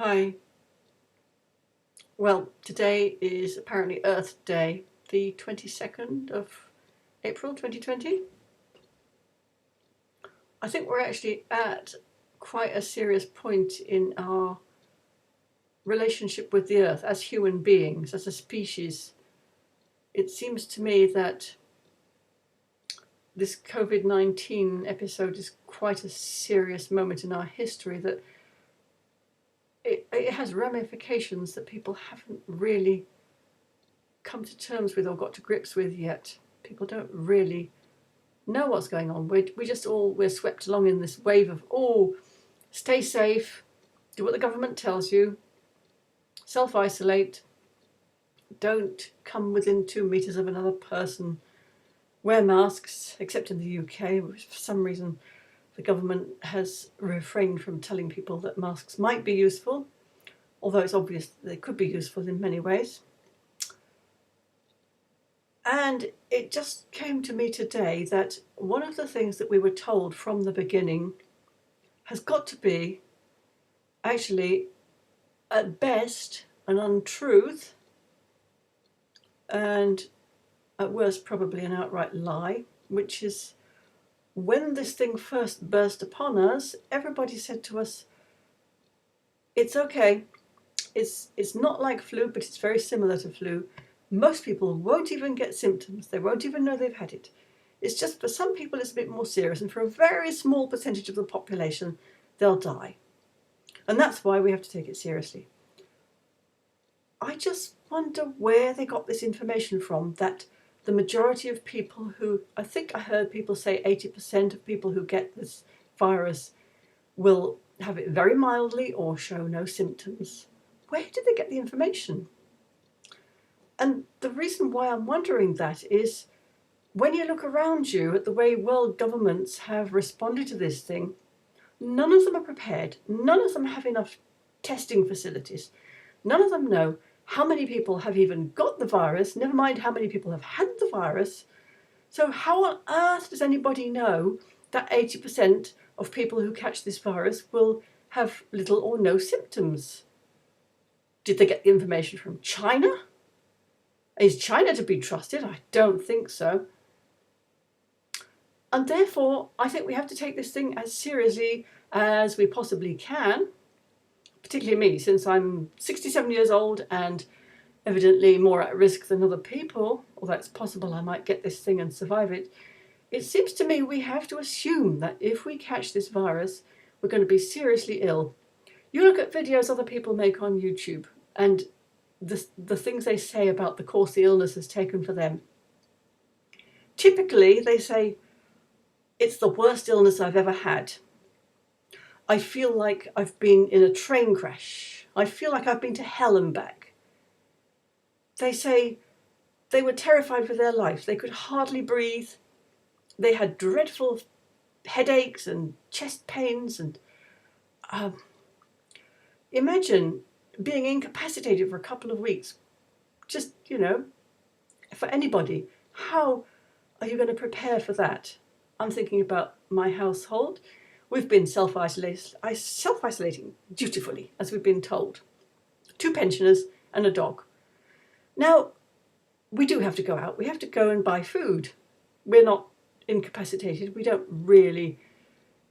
Hi. Well, today is apparently Earth Day, the 22nd of April 2020. I think we're actually at quite a serious point in our relationship with the Earth as human beings, as a species. It seems to me that this COVID-19 episode is quite a serious moment in our history, that it has ramifications that people haven't really come to terms with or got to grips with yet. People don't really know what's going on. We're swept along in this wave of, stay safe, do what the government tells you, self-isolate, don't come within 2 meters of another person, wear masks, except in the UK, which for some reason the government has refrained from telling people that masks might be useful, although it's obvious that they could be useful in many ways. And it just came to me today that one of the things that we were told from the beginning has got to be actually, at best, an untruth, and at worst probably an outright lie, which is, when this thing first burst upon us, everybody said to us, it's okay, it's not like flu, but it's very similar to flu. Most people won't even get symptoms, they won't even know they've had it. It's just for some people it's a bit more serious, and for a very small percentage of the population they'll die. And that's why we have to take it seriously. I just wonder where they got this information from, that the majority of people who, I think I heard people say 80% of people who get this virus will have it very mildly or show no symptoms. Where did they get the information? And the reason why I'm wondering that is, when you look around you at the way world governments have responded to this thing, none of them are prepared. None of them have enough testing facilities. None of them know how many people have even got the virus, never mind how many people have had the virus. So how on earth does anybody know that 80% of people who catch this virus will have little or no symptoms? Did they get the information from China? Is China to be trusted? I don't think so. And therefore, I think we have to take this thing as seriously as we possibly can, particularly me, since I'm 67 years old and evidently more at risk than other people, although it's possible I might get this thing and survive it. It seems to me we have to assume that if we catch this virus, we're going to be seriously ill. You look at videos other people make on YouTube and the things they say about the course the illness has taken for them. Typically, they say, it's the worst illness I've ever had. I feel like I've been in a train crash. I feel like I've been to hell and back. They say they were terrified for their life. They could hardly breathe. They had dreadful headaches and chest pains. And imagine being incapacitated for a couple of weeks. Just, for anybody. How are you going to prepare for that? I'm thinking about my household. We've been self-isolating dutifully, as we've been told. 2 pensioners and a dog. Now, we do have to go out. We have to go and buy food. We're not incapacitated. We don't really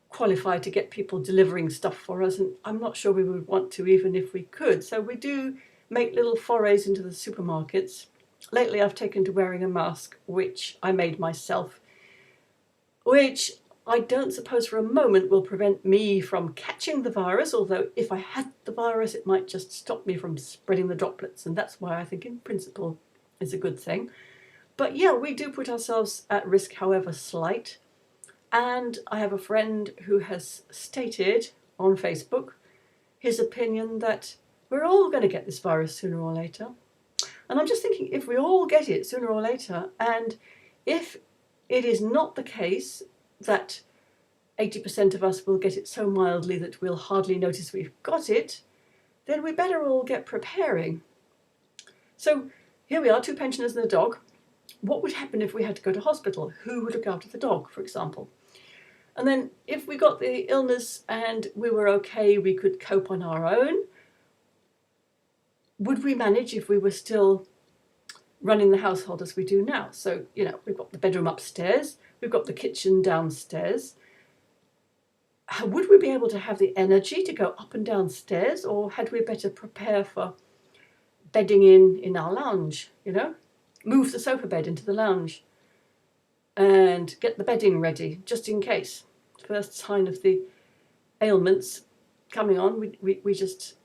qualify to get people delivering stuff for us, and I'm not sure we would want to even if we could. So we do make little forays into the supermarkets. Lately I've taken to wearing a mask, which I made myself, which I don't suppose for a moment will prevent me from catching the virus, although if I had the virus it might just stop me from spreading the droplets, and that's why I think in principle it's a good thing. But yeah, we do put ourselves at risk, however slight. And I have a friend who has stated on Facebook his opinion that we're all going to get this virus sooner or later. And I'm just thinking, if we all get it sooner or later, and if it is not the case that 80% of us will get it so mildly that we'll hardly notice we've got it, then we better all get preparing. So here we are, 2 pensioners and a dog. What would happen if we had to go to hospital? Who would look after the dog, for example? And then if we got the illness and we were okay, we could cope on our own, would we manage if we were still running the household as we do now? So, we've got the bedroom upstairs, we've got the kitchen downstairs. Would we be able to have the energy to go up and downstairs, or had we better prepare for bedding in our lounge, Move the sofa bed into the lounge and get the bedding ready, just in case. First sign of the ailments coming on, we just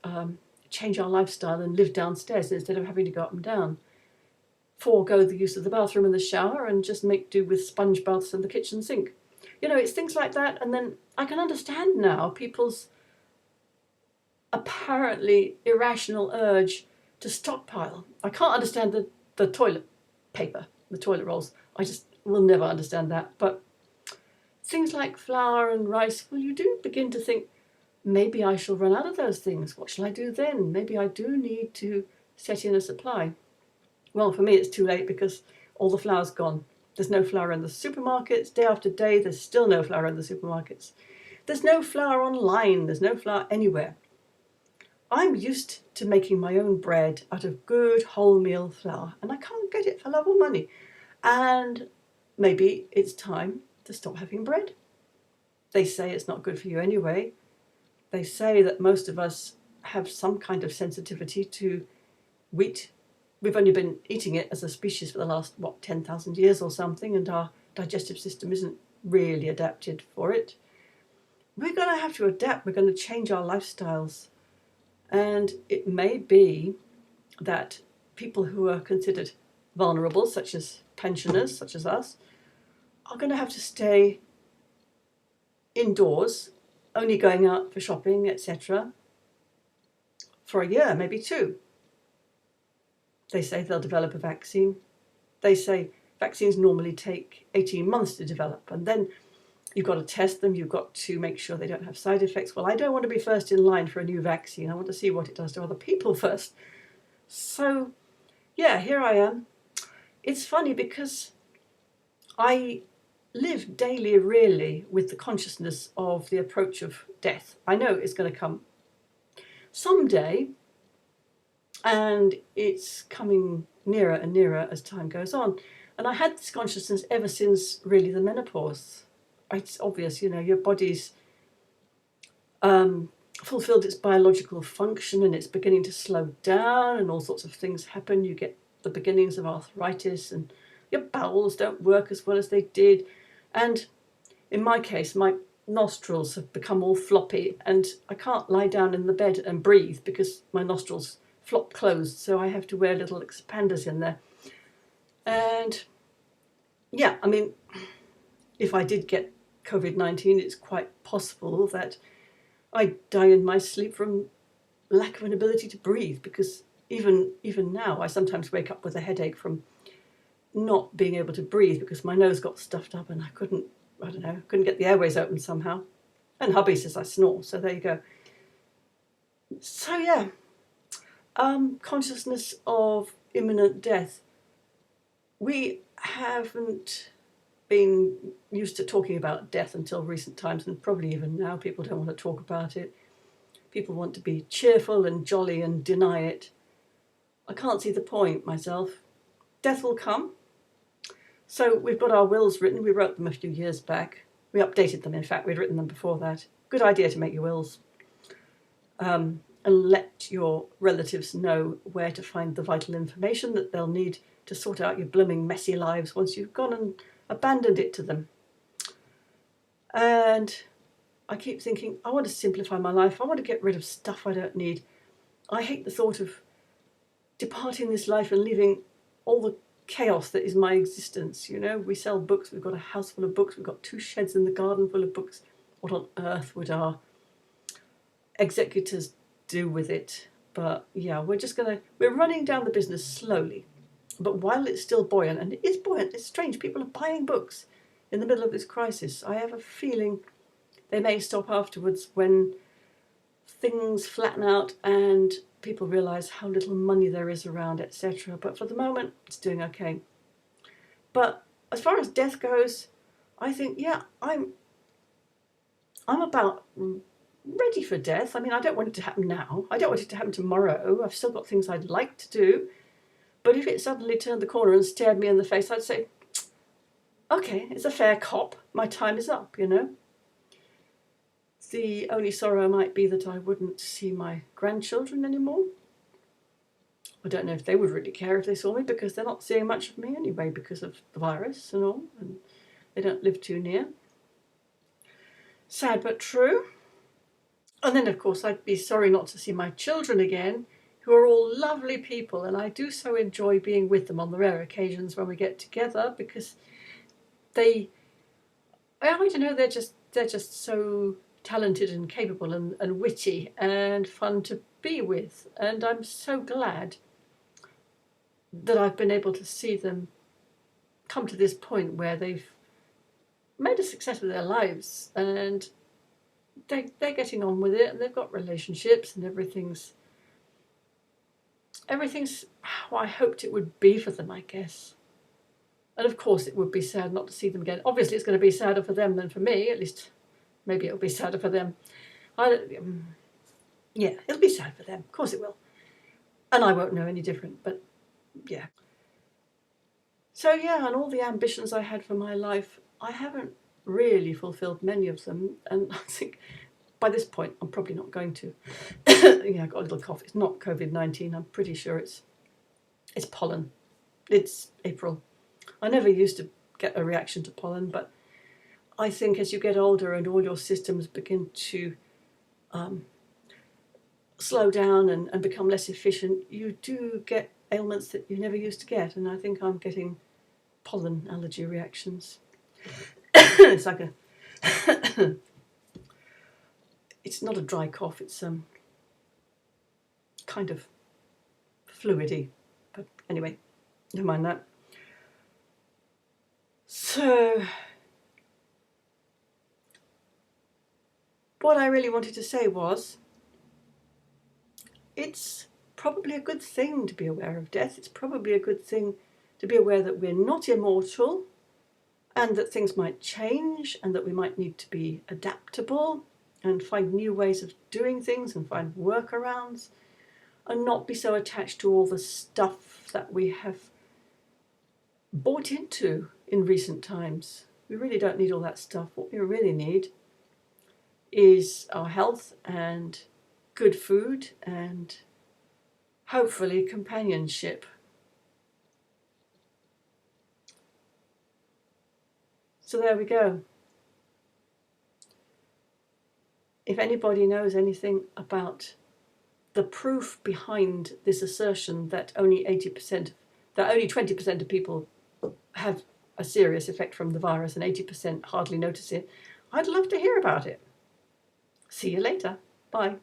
change our lifestyle and live downstairs instead of having to go up and down. Forego the use of the bathroom and the shower and just make do with sponge baths and the kitchen sink. It's things like that. And then I can understand now people's apparently irrational urge to stockpile. I can't understand the toilet paper, the toilet rolls. I just will never understand that. But things like flour and rice, well, you do begin to think, maybe I shall run out of those things. What shall I do then? Maybe I do need to set in a supply. Well, for me, it's too late because all the flour's gone. There's no flour in the supermarkets. Day after day, there's still no flour in the supermarkets. There's no flour online. There's no flour anywhere. I'm used to making my own bread out of good wholemeal flour, and I can't get it for love or money. And maybe it's time to stop having bread. They say it's not good for you anyway. They say that most of us have some kind of sensitivity to wheat. We've only been eating it as a species for the last, 10,000 years or something, and our digestive system isn't really adapted for it. We're going to have to adapt. We're going to change our lifestyles. And it may be that people who are considered vulnerable, such as pensioners, such as us, are going to have to stay indoors, only going out for shopping, etc., for a year, maybe 2. They say they'll develop a vaccine. They say vaccines normally take 18 months to develop, and then you've got to test them, you've got to make sure they don't have side effects. Well, I don't want to be first in line for a new vaccine. I want to see what it does to other people first. So, yeah, here I am. It's funny because I live daily, really, with the consciousness of the approach of death. I know it's going to come someday, and it's coming nearer and nearer as time goes on. And I had this consciousness ever since, really, the menopause. It's obvious, your body's fulfilled its biological function and it's beginning to slow down and all sorts of things happen. You get the beginnings of arthritis and your bowels don't work as well as they did. And in my case, my nostrils have become all floppy and I can't lie down in the bed and breathe because my nostrils flop closed. So I have to wear little expanders in there. And yeah, if I did get COVID-19, it's quite possible that I die in my sleep from lack of an ability to breathe, because even now I sometimes wake up with a headache from not being able to breathe because my nose got stuffed up and I couldn't get the airways open somehow. And hubby says I snore, so there you go. So yeah, consciousness of imminent death. We haven't been used to talking about death until recent times, and probably even now people don't want to talk about it. People want to be cheerful and jolly and deny it. I can't see the point myself. Death will come. So we've got our wills written. We wrote them a few years back. We updated them, in fact. We'd written them before that. Good idea to make your wills. And let your relatives know where to find the vital information that they'll need to sort out your blooming messy lives once you've gone and abandoned it to them. And I keep thinking, I want to simplify my life. I want to get rid of stuff I don't need. I hate the thought of departing this life and leaving all the chaos that is my existence. We sell books. We've got a house full of books. We've got 2 sheds in the garden full of books. What on earth would our executors do with it? But yeah, we're running down the business slowly. But while it's still buoyant, and it is buoyant, it's strange, people are buying books in the middle of this crisis. I have a feeling they may stop afterwards when things flatten out and people realise how little money there is around, etc. But for the moment, it's doing okay. But as far as death goes, I think, yeah, I'm about ready for death. I mean, I don't want it to happen now. I don't want it to happen tomorrow. I've still got things I'd like to do. But if it suddenly turned the corner and stared me in the face, I'd say, okay, it's a fair cop. My time is up, you know. The only sorrow might be that I wouldn't see my grandchildren anymore. I don't know if they would really care if they saw me, because they're not seeing much of me anyway because of the virus and all, and they don't live too near. Sad but true. And then, of course, I'd be sorry not to see my children again, who are all lovely people, and I do so enjoy being with them on the rare occasions when we get together, because I don't know, they're just so talented and capable and witty and fun to be with. And I'm so glad that I've been able to see them come to this point where they've made a success of their lives, and they're getting on with it, and they've got relationships, and everything's how I hoped it would be for them, I guess. And of course it would be sad not to see them again. Obviously it's going to be sadder for them than for me, at least maybe it'll be sadder for them. Yeah, it'll be sad for them, of course it will. And I won't know any different, but yeah. So yeah, and all the ambitions I had for my life, I haven't really fulfilled many of them, and I think by this point I'm probably not going to. Yeah, I got a little cough. It's not COVID-19. I'm pretty sure it's pollen. It's April. I never used to get a reaction to pollen, but I think as you get older and all your systems begin to slow down and become less efficient, you do get ailments that you never used to get, and I think I'm getting pollen allergy reactions. It's like it's not a dry cough, it's kind of fluidy, but anyway, never mind that. So what I really wanted to say was, it's probably a good thing to be aware of death. It's probably a good thing to be aware that we're not immortal, and that things might change, and that we might need to be adaptable and find new ways of doing things and find workarounds, and not be so attached to all the stuff that we have bought into in recent times. We really don't need all that stuff. What we really need is our health and good food and hopefully companionship. So there we go. If anybody knows anything about the proof behind this assertion that only 20% of people have a serious effect from the virus and 80% hardly notice it, I'd love to hear about it. See you later. Bye.